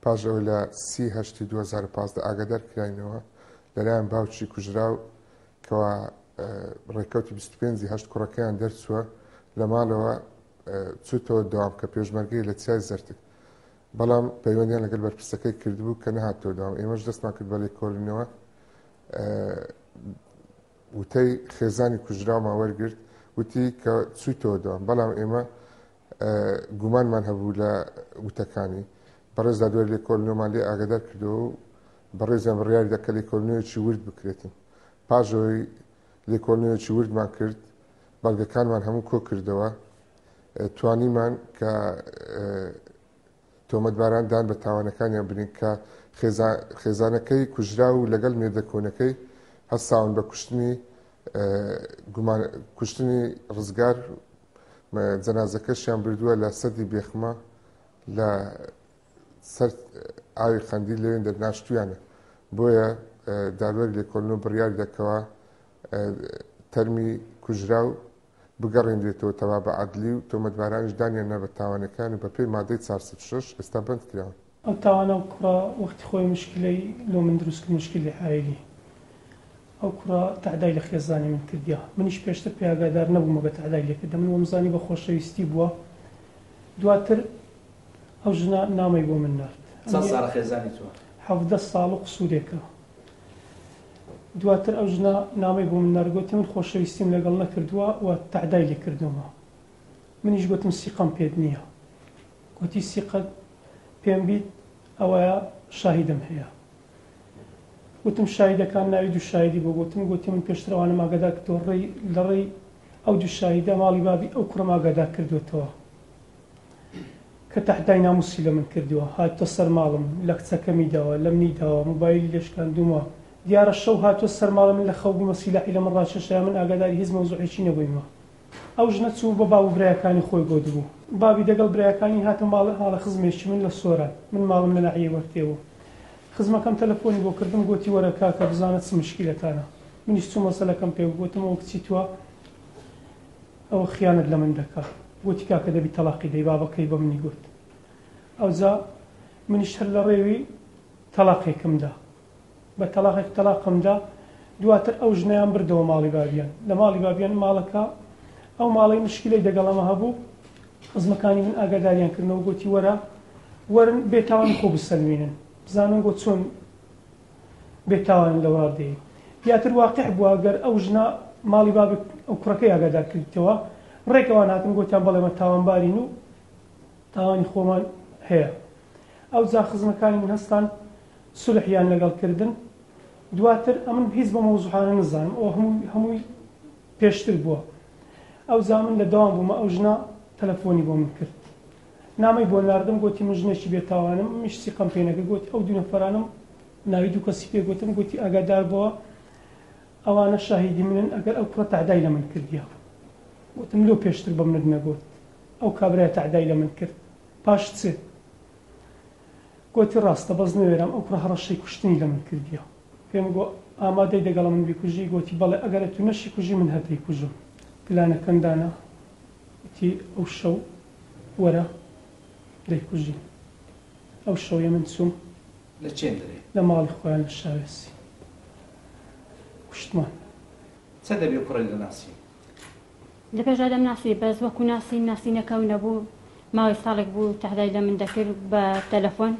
پاش ئەوە لە 2015 ئاگادار کراینەوە لەلایەن باوکی کوژرا و کەوا ڕێکەوتی 25 کوڕەکەیان دەرچووە لە ماڵەوە چوتەوە داوام کە پێشمەرگەی لە چای زەرتک بەڵام پەیوەندیان لەگەڵ بەرپرسەکەی کردبوو کە نەهاتەوە داوام ئێمەش دەستمان کرد بە لێکۆڵینەوە وتەی خێزانی کوژراومان وەرگرت وتی کە چوویتەوە داوام بەڵام ئێمە گومانمان هەبوو لە وتەکانی بەڕێز دادوەری لێکۆڵینەوەمان لێ ئاگادار کردەوە و بەڕێزیان بڕیاری دەکە لێکۆڵینەوەیەکی ورد بکرێتن پاژەوەی لێکۆڵینەوەیەکی وردمان کرد بەڵگەکانمان هەموو کۆ کردەوە توانیمان کە تۆمەتباران دان بە تاوانەکانیان بنین کە خێزانەکەی کوژرا و لەگەڵ مێردە کۆنەکەی هەستاون بە کوشتنی ڕزگار جەنازەکەشیان بردووە لە سەدی بێخمە لە سەر ئاوی خەندی لەوێن دەرناشتویانە بۆیە دادوەری لێکۆڵینەوە بڕیاری دەکەوە تەرمی کوژرا و بگەڕێنرێتەوە تەوا بە عەدلی و تۆمەتبارانیش دانیانە بە تاوانەکان و بە پێی مادەی 406 ئێستا بند کراون ئەو تاوانە کوڕە وەختی خۆی مشکلەی لۆ من دروست کرد مشکلی حایلی ئەو کوڕە تەعدای لە خێزانی من کردیا منیش پێشتر پێ ئاگادار نەبوومە بە تەعدای لێکردە من وەمزانی بە خۆشەویستی بووە دواتر ئەو ژنە نامەی بۆ من نارد چەند ساڵە خێزانی تۆ 17 ساڵ و قسوورێکە دواتر ئەو ژنە نامەی بۆ من نارگوتی من خۆشەویستیم لەگەڵ نەکردووە و تەعدای لێ کردومە منیش گوتم سیقەم پێت نییە گوتی سیقەت پێم بیت ئەوەیە شاهیدم هەیە گوتم شاهیدەکان ناوی دوو شاهیدی بۆ گوتی من پێشترەوانە ماگەدار کردەوە لە ڕێی ئەو دوو شاهیدە ماڵی بابی ئەو کوڕە ماگەدار کردوێتەوە کە تەحدای ناموسی لە من کردووە هاتووە سەر ماڵم لە کچەکەمی داوە لە منی داوە مۆبایلی لێشکاندوومە دیارە شەو هاتووە سەر ماڵە من لە خەوبوومە سیلاحی لە من ڕاکێشایە من ئاگاداری هیچ مەوزوعێکی نەبوویمە ئەو ژنە چوو بە باو برایەکانی خۆی گۆت بوو بابی دەگەڵ برایەکانی هاتە ماڵە خزمێکی من لە سۆران من ماڵم لە ناحیە وەرتێوە خزمەکەم تەلەفۆنی بۆ کردم گوتی وەرە کاکە بزانە چ مشکلەکانە منیش چوو مەسەلەکەم پێ گوتم ئەو کچی تووە ئەوە خیانەت لە من دەکات گوتی کاکە دەبی تەلاقی دەی بابەکەی بە منی گوت ئەوجا منیش هەر لە ڕێوی تەلاقێکمدا بە تەلاقمدا دواتر ئەو ژنەیان بردەوە ماڵی بابیان لە ماڵی بابیان ماڵەکە ئەو ماڵی مشکلەی دەگەڵەمە هەبوو خزمەکانی من ئاگاداریان کردنەوە گوتی وەرن بێتاوانی خۆ بسەلمێنن بزانن گۆ چۆن بێتاوان لە وڵاتدەیە دیاتر واقع بووە گەر ئەو ژنە ماڵی بابی ئەو کوڕەکەی ئاگادار کردیتەوە ڕێکەوان هاتن گوتیان بەڵێمە تاوانبارین و تاوانی خۆمان هەیە ئەو جا خزمەکانی من هەستان سولحیان لەگەڵ کردن دواتر ئەمن هیچ بە مەوزوعانە نزانم ئەو هەمووی پێشتر بووە ئەو جا من لە دەوام بوومە ئەو ژنە تەلەفۆنی بۆ من کرد نامەی بۆ ناردم گوتی من ژنێکی بێتاوانم میشتی قەمپێنەکە گوتی ئەو دوو نەفەرانم ناوی دوو کەسی پێ گوتم گوتی ئاگادار بووە ئەوانە شاهیدی منن ئەگەر ئەو کوڕە تەعدای لە من کردیا گوتم لۆ پێشتر بە منت نەگوت ئەو کابرای تەعدای لە من کرد پاش چ گوتی ڕاستە بەس نەوێرام ئەو کوڕە هەڕەشەی کوشتنی لە من کردیا پێم گۆ ئامادەی دەگەڵە من بیکوژی گوتی بەڵێ ئەگەرە تو نەشی کوژی من هەتەی کوژم پلانەکەندانە وتی ئەو شەو وەرە دەیکوژی ئەو شەویە من چووم لە چێن دەرێ لە ماڵی خۆیان لە شاوێسی کوشتمان چە دەبێ کوڕی لە ناسی لە پێشادەم ناسی بەس وەکو ناسی نەکەون نەبوو ماوەی ساڵێک بوو تەحدای لە من دەکرد بە تەلەفۆن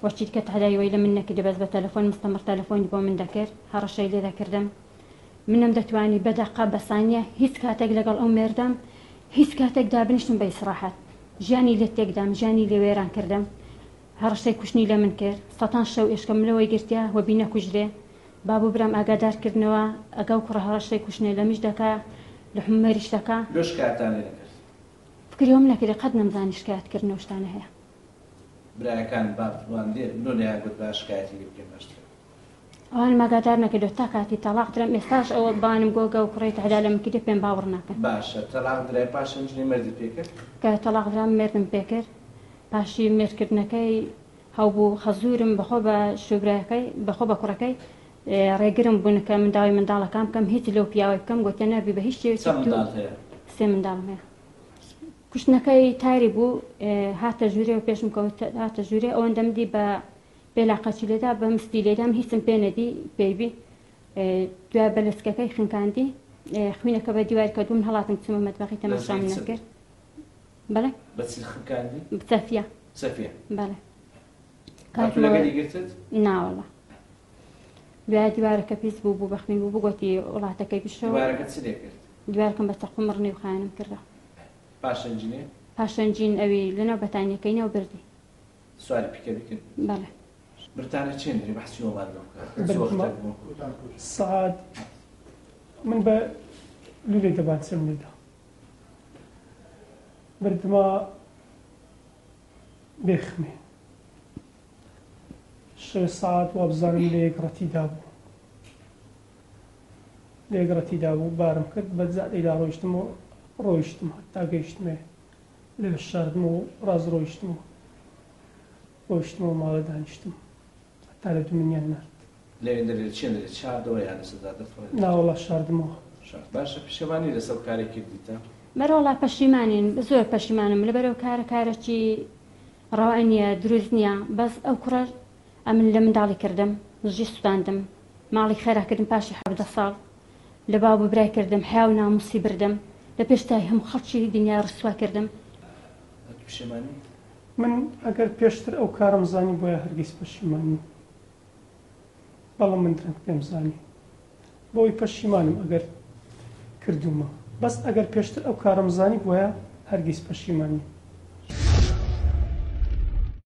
وەشتیت کە تەحدای وەی لە من نەکردی بەس بە تەلەفۆن مستەمر تەلەفۆنی بۆ من دەکرد هەڕەشەی لێ دەکردم منم دەتوانی بەدەقا بە سانیە هیچ کاتێک لەگەڵ ئەو مێردەم هیچ کاتێک دابنیشتم بە ئیسراحەت ژیانی لێ تێکدام ژیانی لێ وێران کردم هەڕەشەی کوشتنی لە من کرد سەتان شەو ئێشکەم لەوەی گرتیا وەبی نەکوژرێ بابوو برام ئاگادارکردنەوە ئەگەڵ کوڕە هەڕەشەی کوشتنێ لە میش دەکا لە حمەریش دەکا لۆ شکایەتان لێ نەکرد فکریۆم نەکردی قەت نەمزانی شکایەتکردنەوە شتانە هەیە برایەکان بابوان دێ نۆنیان گوت با شکایەتی لێ بکەین باشتر ئەوان ماگادار نەکردو تا کاتی تەلاق درم ئێستاش ئەوە بانم گۆگە و کوڕی تەحدا لە من کردی پێم باوەڕ ناکەن باشە تەلاق درای پاش ژنی مەردی پێ کرد کە تەلاق درام مێردم پێ کرد پاشی مێردکردنەکەی هەوبوو خەزورم بەخۆ بە شوبرایەکەی بەخۆ بە کوڕەکەی ڕێگرم بوون کە منداڵی منداڵەکان بکەم هیچ لەو پیاوەی بکەم گوتیان نەبی بە هیچ شتێکی چەند منداڵ هەیە 3 منداڵم هەیە کوشتنەکەی تاری بوو هاتە ژوورێ و پێشم کەوت هاتە ژوورێ ئەوەندەمدی بە بێلاقەچی لێدا بە مستی لێدام هیچم پێ نەدی پێیبی دوای بەلەسکەکەی خنکاندی خوێنەکە بە دیوار کە دوم هەڵاتم چمە مەتبەقی تەماشام نەکرد بەڵێ بەچی خنکاندی سەفیە سەفیە بەڵێ کاتولەکەی گرتت ناوەڵە دوای دیوارەکە پیس بوو بوو بەخمین بوو بگوتی وڵاتەکەی بشەوە دیوارەکە چ لێ کرد دیوارکەم بە چەقو مڕنی و خایەنم کردە پاشەنجینێ پاشەنجین ئەوی لەناو بەتانیەکەی ناو بردی سواری پیکەری کرد بەڵێ برتانە چێندری بەحسی وەمان سعات من بە لولێ دەبان سم لێدا بردمە بێخمێ 6 ساعت وا بزانم لە یەکڕەتیدا بوو لە یەکڕەتیدا بوو بارم کرد بە زادەیدا ڕۆیشتم و ڕۆیشتم هەتا گەیشتمێ لێ شاردم و ڕاز ڕۆیشتم و ڕۆیشتمەوە ماڵە دانیشتم هەتا لە دومنیان نرد لێ چێندری چاردەوە یانە سەدا دەفڕێت ناوەڵا شاردمەوە باشە پشەوانی لەسەر کاری کردیتە بەرەوەڵا پەشیمانین زۆر پەشیمانم لەبەرەوە کارێکی ڕەوای نییە دروست نییە بەس ئەو کوڕە ئەمن لە منداڵی کردم ژی سوتاندم ماڵی خێراکردم پاشی 17 ساڵ لە باو ببرای کردم حیاو ناموسی بردم لە پێشتای هەموو خەڵکی دنیا ڕسوا کردم پشەمانی من ئەگەر پێشتر ئەو کارم زانی بۆیە هەرگیز پەشیمانی بەڵام من درەنگ پێم زانی بۆی پەشیمانم ئەگەر کردومە بەس ئەگەر پێشتر ئەو کارم زانی بۆیە هەرگیز پەشیمانی